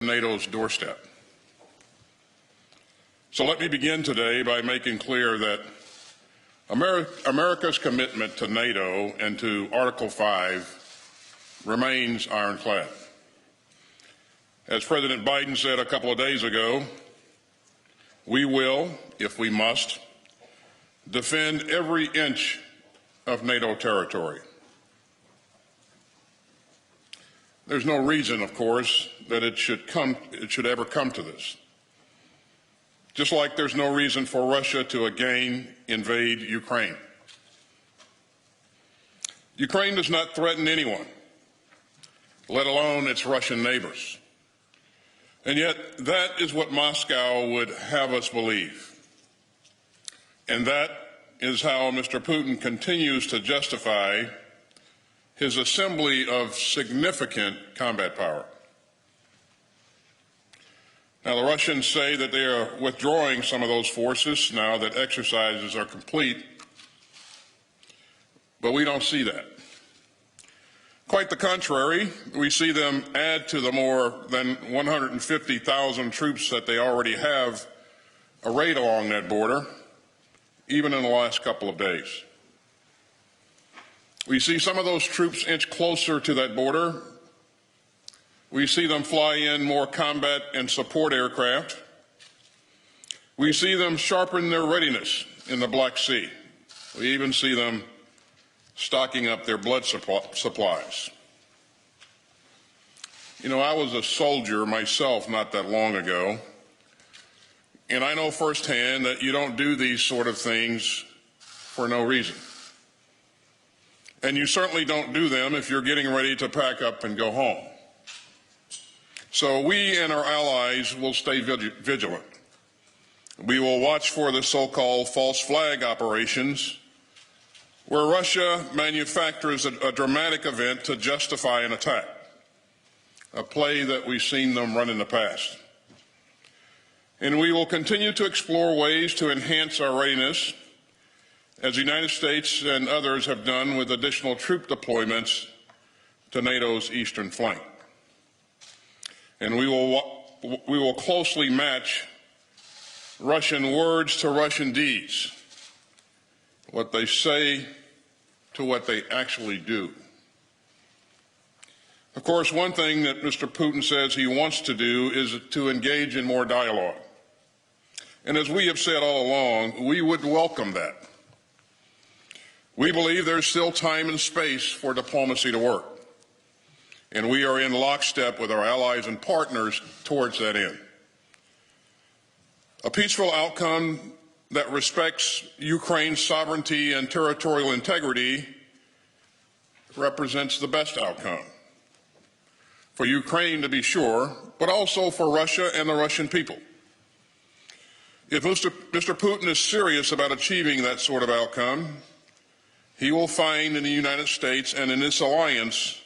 NATO's doorstep. So let me begin today by making clear that America's commitment to NATO and to Article 5 remains ironclad. As President Biden said a couple of days ago, we will, if we must, defend every inch of NATO territory. There's no reason, of course, that it should ever come to this. Just like there's no reason for Russia to again invade Ukraine. Ukraine does not threaten anyone, let alone its Russian neighbors. And yet that is what Moscow would have us believe. And that is how Mr. Putin continues to justify his assembly of significant combat power. Now, the Russians say that they are withdrawing some of those forces now that exercises are complete, but we don't see that. Quite the contrary, we see them add to the more than 150,000 troops that they already have arrayed along that border, even in the last couple of days. We see some of those troops inch closer to that border. We see them fly in more combat and support aircraft. We see them sharpen their readiness in the Black Sea. We even see them stocking up their blood supplies. You know, I was a soldier myself not that long ago, and I know firsthand that you don't do these sort of things for no reason. And you certainly don't do them if you're getting ready to pack up and go home. So we and our allies will stay vigilant. We will watch for the so-called false flag operations, where Russia manufactures a dramatic event to justify an attack, a play that we've seen them run in the past. And we will continue to explore ways to enhance our readiness, as the United States and others have done with additional troop deployments to NATO's eastern flank. And we will closely match Russian words to Russian deeds, what they say to what they actually do. Of course, one thing that Mr. Putin says he wants to do is to engage in more dialogue. And as we have said all along, we would welcome that. We believe there's still time and space for diplomacy to work, and we are in lockstep with our allies and partners towards that end. A peaceful outcome that respects Ukraine's sovereignty and territorial integrity represents the best outcome for Ukraine, to be sure, but also for Russia and the Russian people. If Mr. Putin is serious about achieving that sort of outcome, he will find in the United States and in this alliance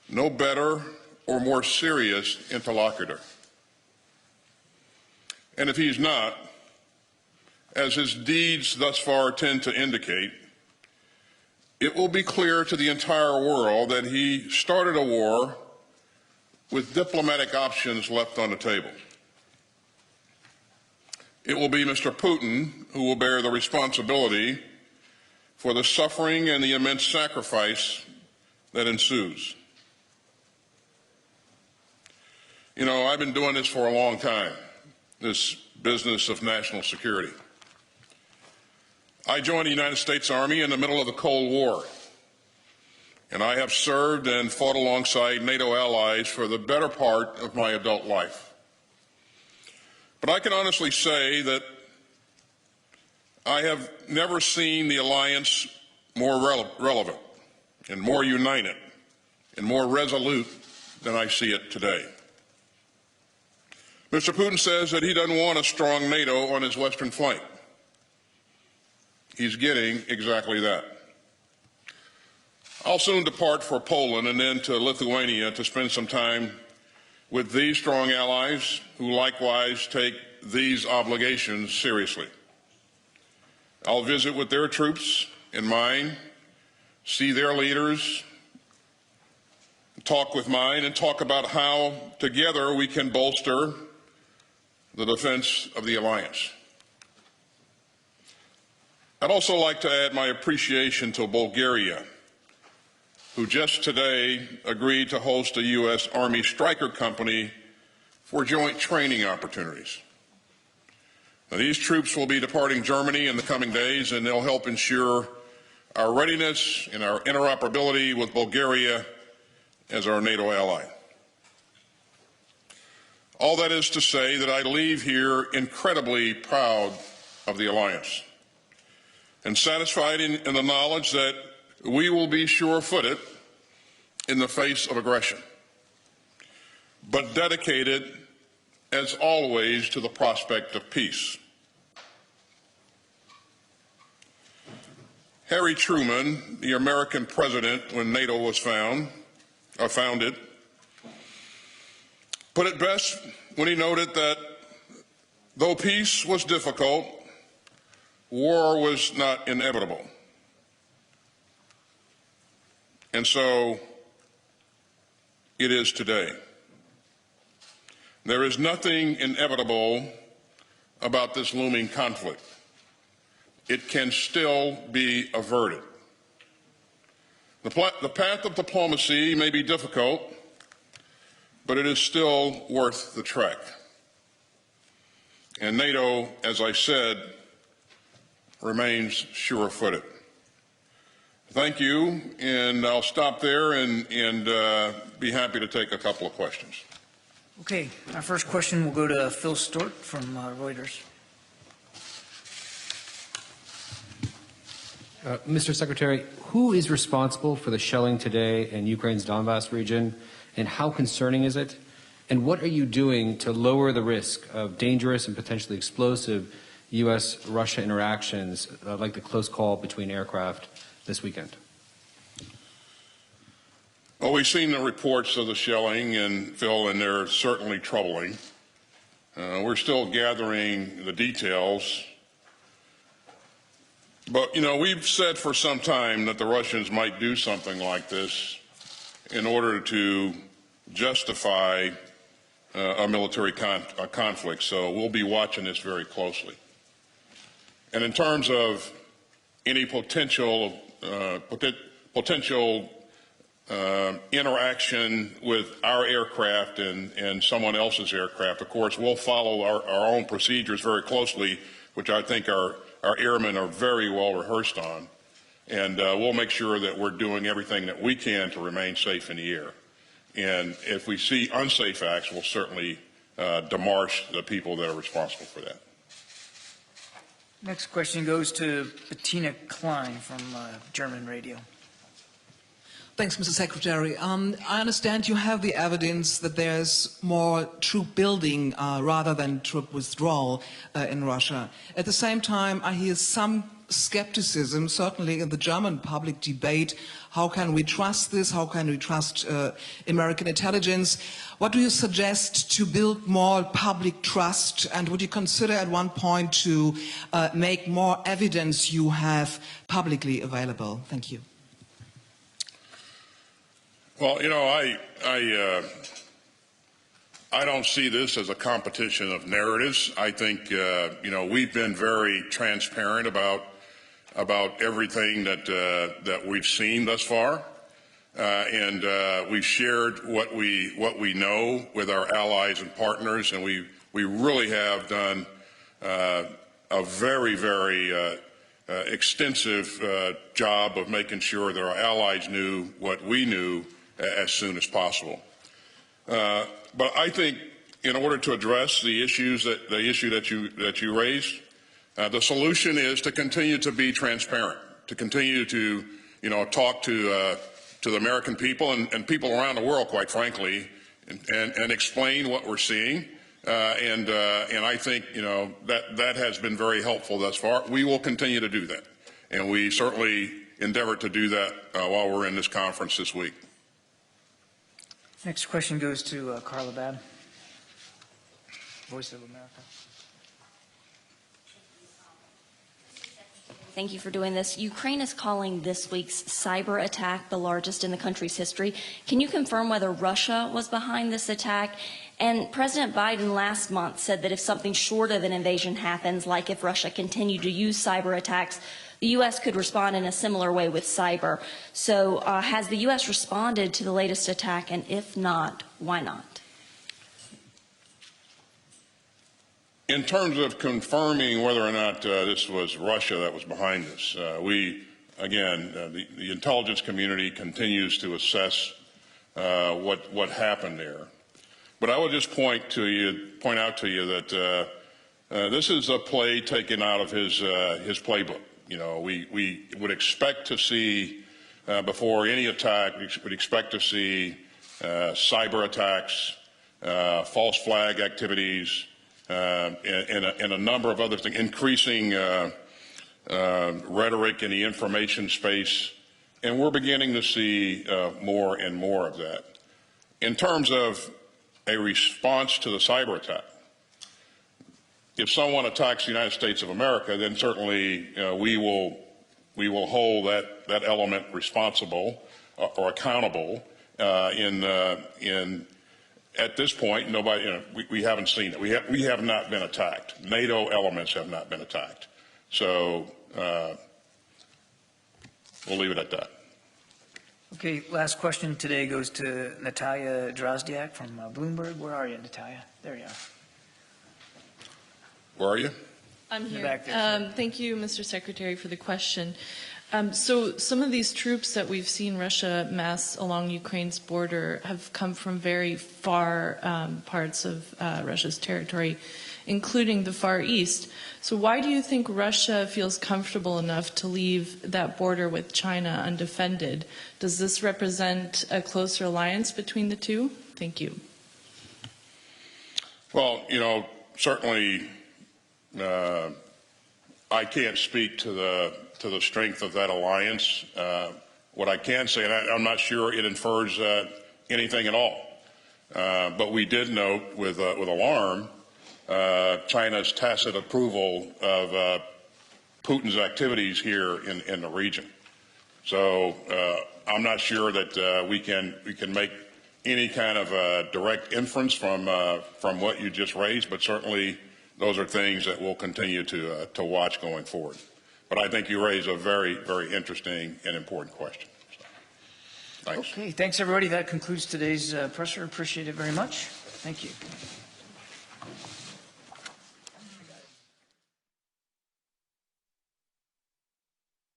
no better or more serious interlocutor. And if he's not, as his deeds thus far tend to indicate, it will be clear to the entire world that he started a war with diplomatic options left on the table. It will be Mr. Putin who will bear the responsibility for the suffering and the immense sacrifice that ensues. You know, I've been doing this for a long time, this business of national security. I joined the United States Army in the middle of the Cold War, and I have served and fought alongside NATO allies for the better part of my adult life. But I can honestly say that I have never seen the alliance more relevant and more united and more resolute than I see it today. Mr. Putin says that he doesn't want a strong NATO on his western flank. He's getting exactly that. I'll soon depart for Poland and then to Lithuania to spend some time with these strong allies who likewise take these obligations seriously. I'll visit with their troops and mine, see their leaders, talk with mine and talk about how together we can bolster the defense of the alliance. I'd also like to add my appreciation to Bulgaria, who just today agreed to host a U.S. Army Stryker company for joint training opportunities. Now, these troops will be departing Germany in the coming days, and they'll help ensure our readiness and our interoperability with Bulgaria as our NATO ally. All that is to say that I leave here incredibly proud of the alliance and satisfied in the knowledge that we will be sure-footed in the face of aggression, but dedicated, as always, to the prospect of peace. Harry Truman, the American president when NATO was founded, put it best when he noted that though peace was difficult, war was not inevitable. And so it is today. There is nothing inevitable about this looming conflict. It can still be averted. The path of diplomacy may be difficult, but it is still worth the trek. And NATO, as I said, remains sure-footed. Thank you, and I'll stop there and be happy to take a couple of questions. Okay, our first question will go to Phil Stewart from Reuters. Mr. Secretary, who is responsible for the shelling today in Ukraine's Donbass region, and how concerning is it? And what are you doing to lower the risk of dangerous and potentially explosive U.S.-Russia interactions, like the close call between aircraft this weekend? Well, we've seen the reports of the shelling, and Phil, and they're certainly troubling. We're still gathering the details. But, you know, we've said for some time that the Russians might do something like this in order to justify a military conflict. So we'll be watching this very closely. And in terms of any potential interaction with our aircraft and someone else's aircraft, of course, we'll follow our own procedures very closely, which I think our airmen are very well rehearsed on. And we'll make sure that we're doing everything that we can to remain safe in the air. And if we see unsafe acts, we'll certainly demarche the people that are responsible for that. Next question goes to Bettina Klein from German radio. Thanks, Mr. Secretary. I understand you have the evidence that there's more troop building rather than troop withdrawal in Russia. At the same time, I hear some skepticism, certainly in the German public debate. How can we trust this? How can we trust American intelligence? What do you suggest to build more public trust? And would you consider at one point to make more evidence you have publicly available? Thank you. Well, you know, I don't see this as a competition of narratives. I think, you know, we've been very transparent about everything that we've seen thus far, and we've shared what we know with our allies and partners, and we really have done a very, very extensive job of making sure that our allies knew what we knew as soon as possible. But I think in order to address the issue that you raised, the solution is to continue to be transparent, to continue to, you know, talk to the American people and people around the world, quite frankly, and explain what we're seeing. And I think, you know, that has been very helpful thus far. We will continue to do that, and we certainly endeavor to do that while we're in this conference this week. Next question goes to Carla Babb, Voice of America. Thank you for doing this. Ukraine is calling this week's cyber attack the largest in the country's history. Can you confirm whether Russia was behind this attack? And President Biden last month said that if something short of an invasion happens, like if Russia continued to use cyber attacks, the U.S. could respond in a similar way with cyber. So has the U.S. responded to the latest attack? And if not, why not? In terms of confirming whether or not this was Russia that was behind this, the intelligence community continues to assess what happened there. But I will just point out to you that this is a play taken out of his playbook. You know, we would expect to see before any attack, we would expect to see cyber attacks, false flag activities. And a number of other things, increasing rhetoric in the information space, and we're beginning to see more and more of that. In terms of a response to the cyber attack, if someone attacks the United States of America, then certainly we will hold that element responsible or accountable. At this point, nobody, we haven't seen it. We have not been attacked. NATO elements have not been attacked. So we'll leave it at that. Okay, last question today goes to Natalia Drozdiak from Bloomberg. Where are you, Natalia? There you are. Where are you? I'm In the here. back there, Thank you, Mr. Secretary, for the question. So some of these troops that we've seen Russia mass along Ukraine's border have come from very far parts of Russia's territory, including the Far East. So why do you think Russia feels comfortable enough to leave that border with China undefended? Does this represent a closer alliance between the two? Thank you. Well, certainly I can't speak to the strength of that alliance. What I can say, and I'm not sure it infers anything at all, but we did note with alarm China's tacit approval of Putin's activities here in the region. So I'm not sure that we can make any kind of direct inference from what you just raised, but certainly those are things that we'll continue to watch going forward. But I think you raise a very, very interesting and important question. So, thanks. Okay, thanks everybody. That concludes today's presser. Appreciate it very much. Thank you.